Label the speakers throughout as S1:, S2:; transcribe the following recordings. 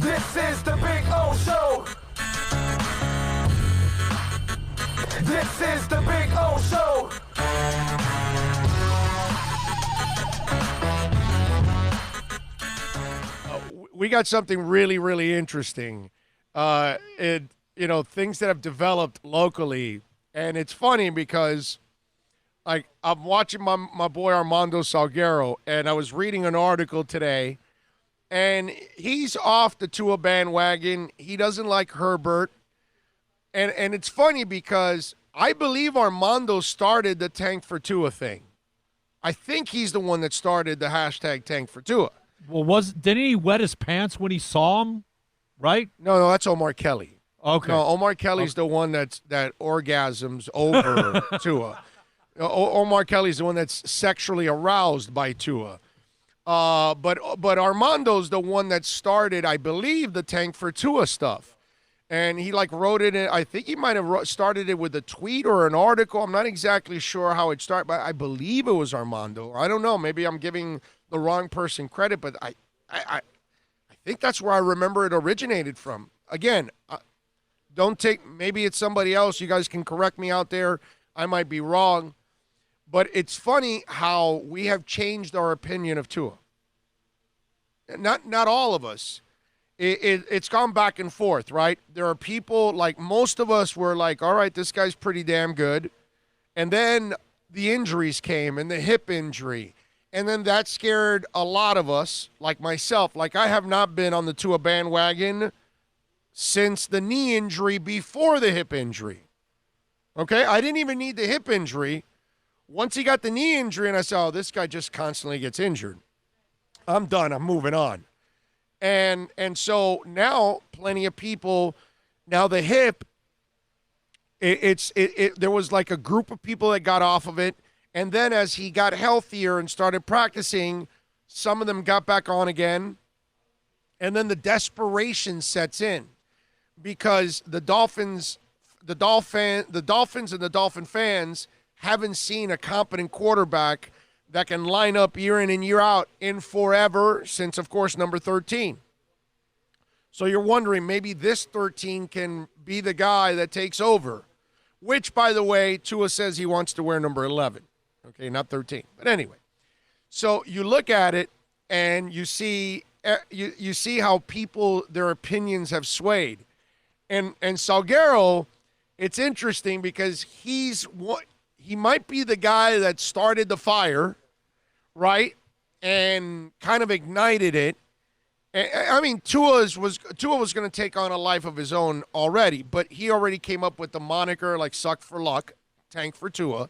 S1: This is the Big O Show. This is the Big O Show.
S2: We got something really, really interesting. Things that have developed locally. And it's funny because I'm watching my boy Armando Salguero, and I was reading an article today, and he's off the Tua bandwagon. He doesn't like Herbert. And it's funny because I believe Armando started the Tank for Tua thing. I think he's the one that started the hashtag Tank for Tua.
S3: Well, didn't he wet his pants when he saw him? Right?
S2: No, that's Omar Kelly.
S3: Okay.
S2: No, Omar Kelly's the one that orgasms over Tua. Omar Kelly's the one that's sexually aroused by Tua. But Armando's the one that started, I believe, the Tank for Tua stuff. And he wrote it in, I think he might have started it with a tweet or an article. I'm not exactly sure how it started, but I believe it was Armando. I don't know. Maybe I'm giving the wrong person credit, but I think that's where I remember it originated from. Again, maybe it's somebody else. You guys can correct me out there. I might be wrong. But it's funny how we have changed our opinion of Tua. Not all of us. It's gone back and forth, right? There are people, most of us were like, all right, this guy's pretty damn good. And then the injuries came, and the hip injury. And then that scared a lot of us, like myself. I have not been on the Tua bandwagon since the knee injury before the hip injury. Okay? I didn't even need the hip injury. Once he got the knee injury, and I said, oh, this guy just constantly gets injured. I'm done. I'm moving on. And so now plenty of people, now the hip, there was a group of people that got off of it. And then as he got healthier and started practicing, some of them got back on again. And then the desperation sets in because the Dolphins and the Dolphin fans haven't seen a competent quarterback that can line up year in and year out in forever since, of course, number 13. So you're wondering maybe this 13 can be the guy that takes over, which, by the way, Tua says he wants to wear number 11. Okay, not 13. But anyway, so you look at it and you see how people, their opinions have swayed. And Salguero, it's interesting because he might be the guy that started the fire, right, and kind of ignited it. I mean, Tua was going to take on a life of his own already, but he already came up with the moniker Suck for Luck, Tank for Tua.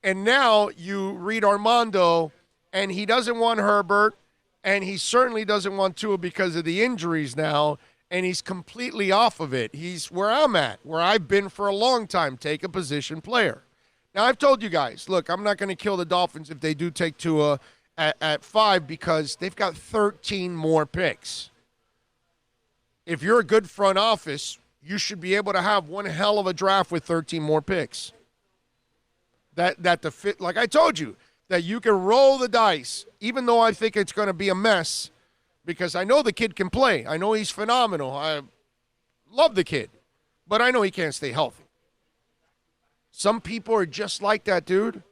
S2: And now you read Armando, and he doesn't want Herbert, and he certainly doesn't want Tua because of the injuries now, and he's completely off of it. He's where I'm at, where I've been for a long time, take a position player. Now, I've told you guys, look, I'm not going to kill the Dolphins if they do take Tua at 5 because they've got 13 more picks. If you're a good front office, you should be able to have one hell of a draft with 13 more picks. That the fit, like I told you, that you can roll the dice, even though I think it's going to be a mess, because I know the kid can play. I know he's phenomenal. I love the kid, but I know he can't stay healthy. Some people are just like that, dude.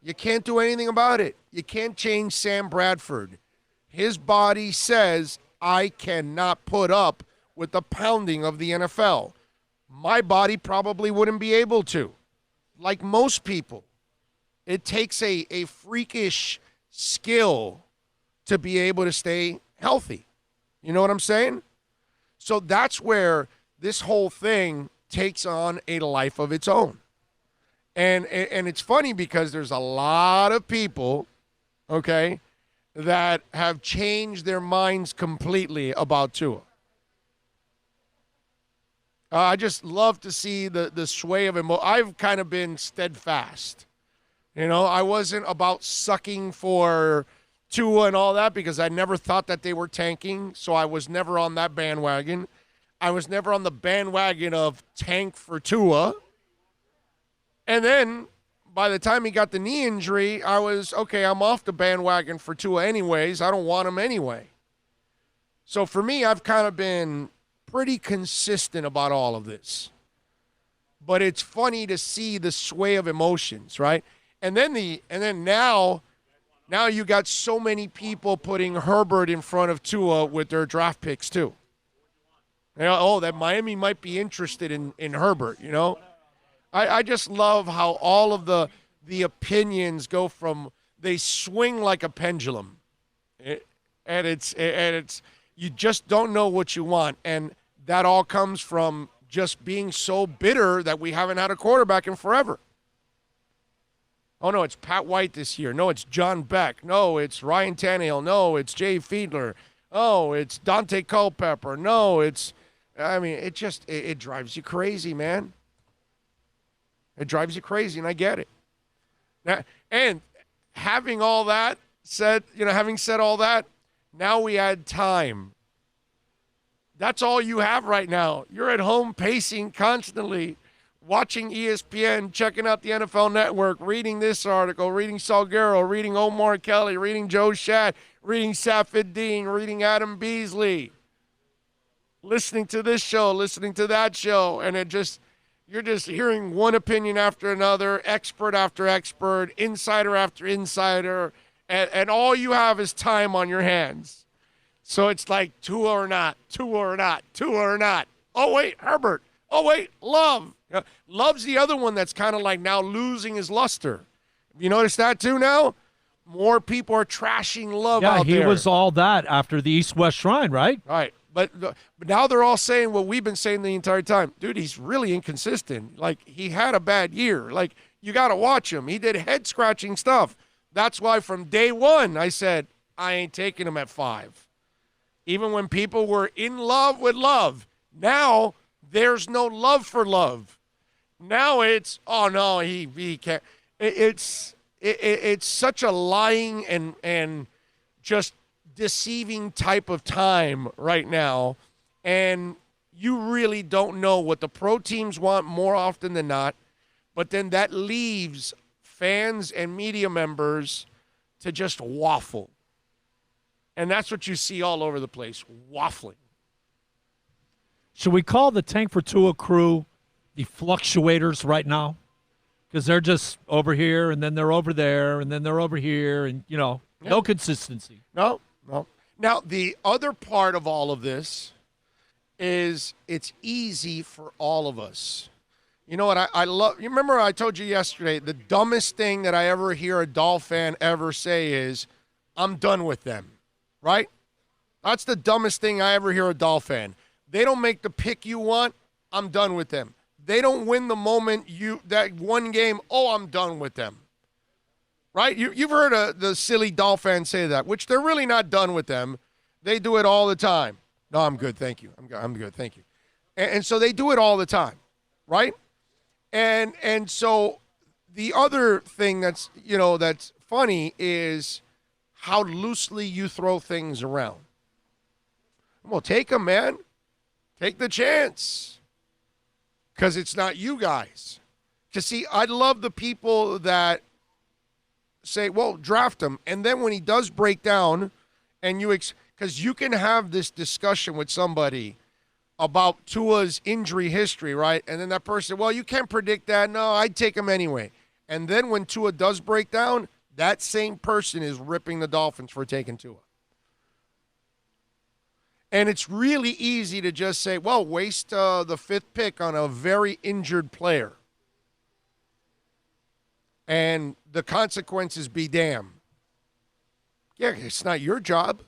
S2: You can't do anything about it. You can't change Sam Bradford. His body says, I cannot put up with the pounding of the NFL. My body probably wouldn't be able to. Like most people, it takes a freakish skill to be able to stay healthy. You know what I'm saying? So that's where this whole thing takes on a life of its own. And it's funny because there's a lot of people, okay, that have changed their minds completely about Tua. I just love to see the sway of emotion. I've kind of been steadfast. You know, I wasn't about sucking for Tua and all that because I never thought that they were tanking, so I was never on that bandwagon. I was never on the bandwagon of tank for Tua. And then by the time he got the knee injury, I was, okay, I'm off the bandwagon for Tua anyways. I don't want him anyway. So for me, I've kind of been pretty consistent about all of this. But it's funny to see the sway of emotions, right? And then now you got so many people putting Herbert in front of Tua with their draft picks too. That Miami might be interested in Herbert, you know? I just love how all of the opinions go from, they swing like a pendulum. And it's you just don't know what you want. And that all comes from just being so bitter that we haven't had a quarterback in forever. Oh, no, it's Pat White this year. No, it's John Beck. No, it's Ryan Tannehill. No, it's Jay Fiedler. Oh, it's Dante Culpepper. No, it drives you crazy, man. It drives you crazy, and I get it. Now, and having said all that, now we add time. That's all you have right now. You're at home pacing constantly, watching ESPN, checking out the NFL Network, reading this article, reading Salguero, reading Omar Kelly, reading Joe Schad, reading Safid Dean, reading Adam Beasley, listening to this show, listening to that show, and you're just hearing one opinion after another, expert after expert, insider after insider, and all you have is time on your hands. So it's like Tua or not, Tua or not, Tua or not. Oh, wait, Herbert. Oh, wait, Love. Love's the other one that's kind of like now losing his luster. You notice that too now? More people are trashing Love out there.
S3: Yeah, he was all that after the East-West Shrine, right?
S2: Right. But now they're all saying what we've been saying the entire time. Dude, he's really inconsistent. Like, he had a bad year. Like, you got to watch him. He did head-scratching stuff. That's why from day one I said, I ain't taking him at 5. Even when people were in love with Love. Now there's no love for Love. Now it's, oh, no, he can't. It's such a lying and just deceiving type of time right now, and you really don't know what the pro teams want more often than not, but then that leaves fans and media members to just waffle. And that's what you see all over the place, waffling.
S3: Should we call the Tank for Tua crew the fluctuators right now? Because they're just over here, and then they're over there, and then they're over here, and, no consistency.
S2: No. Now, the other part of all of this is it's easy for all of us. You know what I love? You remember I told you yesterday, the dumbest thing that I ever hear a Doll fan ever say is, I'm done with them, right? That's the dumbest thing I ever hear a Doll fan. They don't make the pick you want, I'm done with them. They don't win the moment that one game, I'm done with them. Right? You've heard the silly Doll fans say that, which they're really not done with them. They do it all the time. No, I'm good, thank you. I'm good, thank you. And so they do it all the time, right? And so the other thing that's funny is how loosely you throw things around. Well, take them, man. Take the chance. Because it's not you guys. Because, see, I love the people that say, well, draft him. And then when he does break down, and because you can have this discussion with somebody about Tua's injury history, right? And then that person, well, you can't predict that. No, I'd take him anyway. And then when Tua does break down, that same person is ripping the Dolphins for taking Tua. And it's really easy to just say, well, waste the 5th pick on a very injured player. And the consequences be damned. Yeah, it's not your job.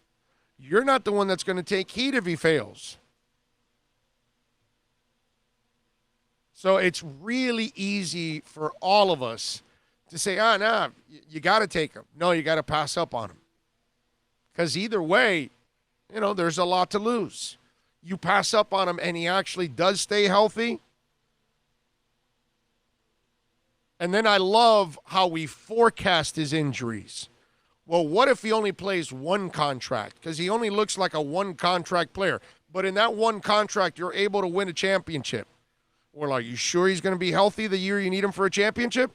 S2: You're not the one that's going to take heat if he fails. So it's really easy for all of us to say, no, you got to take him. No, you got to pass up on him. Because either way, there's a lot to lose. You pass up on him and he actually does stay healthy. And then I love how we forecast his injuries. Well, what if he only plays one contract? Because he only looks like a one-contract player. But in that one contract, you're able to win a championship. Well, are you sure he's going to be healthy the year you need him for a championship?